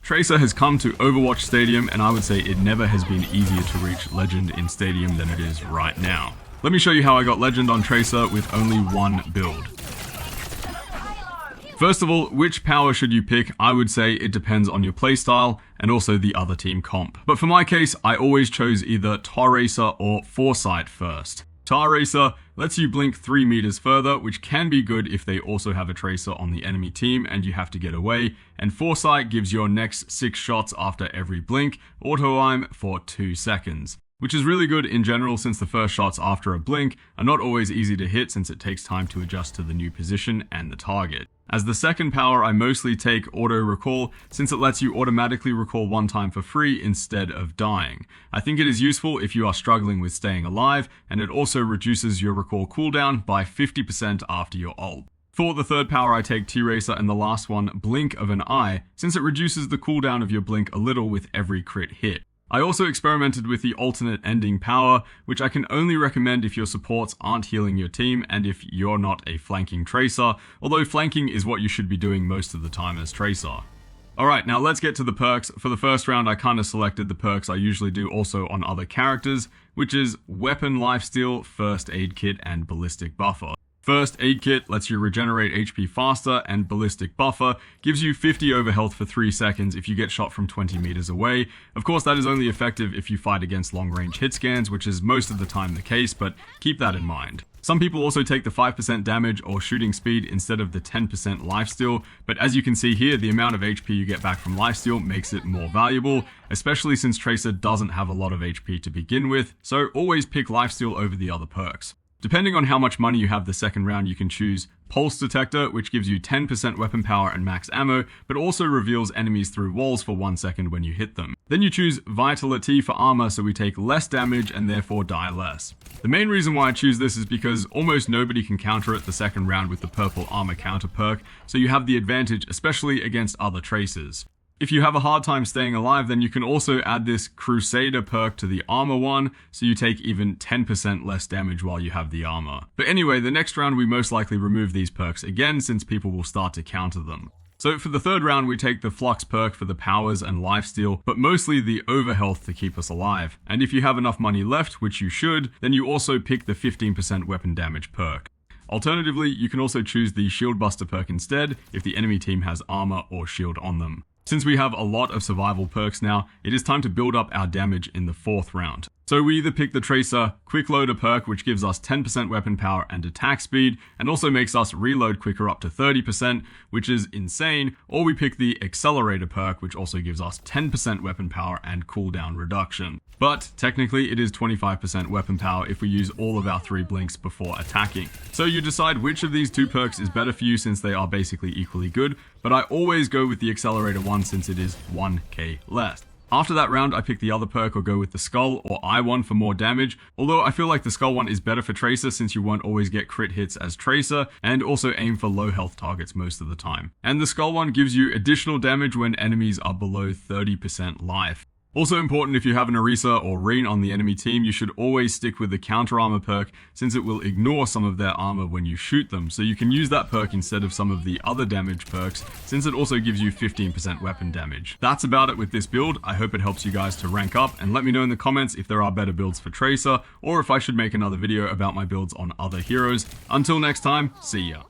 Tracer has come to Overwatch Stadium, and I would say it never has been easier to reach Legend in Stadium than it is right now. Let me show you how I got Legend on Tracer with only one build. First of all, which power should you pick? I would say it depends on your playstyle and also the other team comp. But for my case, I always chose either Tar Racer or Foresight first. Tar Racer lets you blink 3 meters further, which can be good if they also have a Tracer on the enemy team and you have to get away, and Foresight gives your next 6 shots after every blink, auto-aim for 2 seconds. Which is really good in general since the first shots after a blink are not always easy to hit since it takes time to adjust to the new position and the target. As the second power, I mostly take Auto Recall since it lets you automatically recall one time for free instead of dying. I think it is useful if you are struggling with staying alive, and it also reduces your recall cooldown by 50% after your ult. For the third power, I take T-Racer, and the last one, Blink of an Eye, since it reduces the cooldown of your blink a little with every crit hit. I also experimented with the alternate ending power, which I can only recommend if your supports aren't healing your team and if you're not a flanking Tracer, although flanking is what you should be doing most of the time as Tracer. Alright, now let's get to the perks. For the first round, I kinda selected the perks I usually do also on other characters, which is Weapon Lifesteal, First Aid Kit, and Ballistic Buffer. First Aid Kit lets you regenerate HP faster, and Ballistic Buffer gives you 50 over health for 3 seconds if you get shot from 20 meters away. Of course, that is only effective if you fight against long-range hit scans, which is most of the time the case, but keep that in mind. Some people also take the 5% damage or shooting speed instead of the 10% lifesteal, but as you can see here, the amount of HP you get back from lifesteal makes it more valuable, especially since Tracer doesn't have a lot of HP to begin with, so always pick lifesteal over the other perks. Depending on how much money you have the second round, you can choose Pulse Detector, which gives you 10% weapon power and max ammo, but also reveals enemies through walls for 1 second when you hit them. Then you choose Vitality for armor, so we take less damage and therefore die less. The main reason why I choose this is because almost nobody can counter it the second round with the purple armor counter perk, so you have the advantage, especially against other Tracers. If you have a hard time staying alive, then you can also add this Crusader perk to the armor one, so you take even 10% less damage while you have the armor. But anyway, the next round we most likely remove these perks again since people will start to counter them. So for the third round we take the Flux perk for the powers and lifesteal, but mostly the overhealth to keep us alive. And if you have enough money left, which you should, then you also pick the 15% weapon damage perk. Alternatively, you can also choose the Shield Buster perk instead if the enemy team has armor or shield on them. Since we have a lot of survival perks now, it is time to build up our damage in the fourth round. So we either pick the Tracer Quick Loader perk, which gives us 10% weapon power and attack speed, and also makes us reload quicker up to 30%, which is insane, or we pick the Accelerator perk, which also gives us 10% weapon power and cooldown reduction. But technically it is 25% weapon power if we use all of our 3 blinks before attacking. So you decide which of these 2 perks is better for you since they are basically equally good, but I always go with the Accelerator one since it is 1k less. After that round, I pick the other perk or go with the Skull or Eye one for more damage, although I feel like the Skull one is better for Tracer since you won't always get crit hits as Tracer, and also aim for low health targets most of the time. And the Skull one gives you additional damage when enemies are below 30% life. Also important, if you have an Orisa or Reen on the enemy team, you should always stick with the counter armor perk since it will ignore some of their armor when you shoot them, so you can use that perk instead of some of the other damage perks since it also gives you 15% weapon damage. That's about it with this build. I hope it helps you guys to rank up, and let me know in the comments if there are better builds for Tracer or if I should make another video about my builds on other heroes. Until next time, see ya.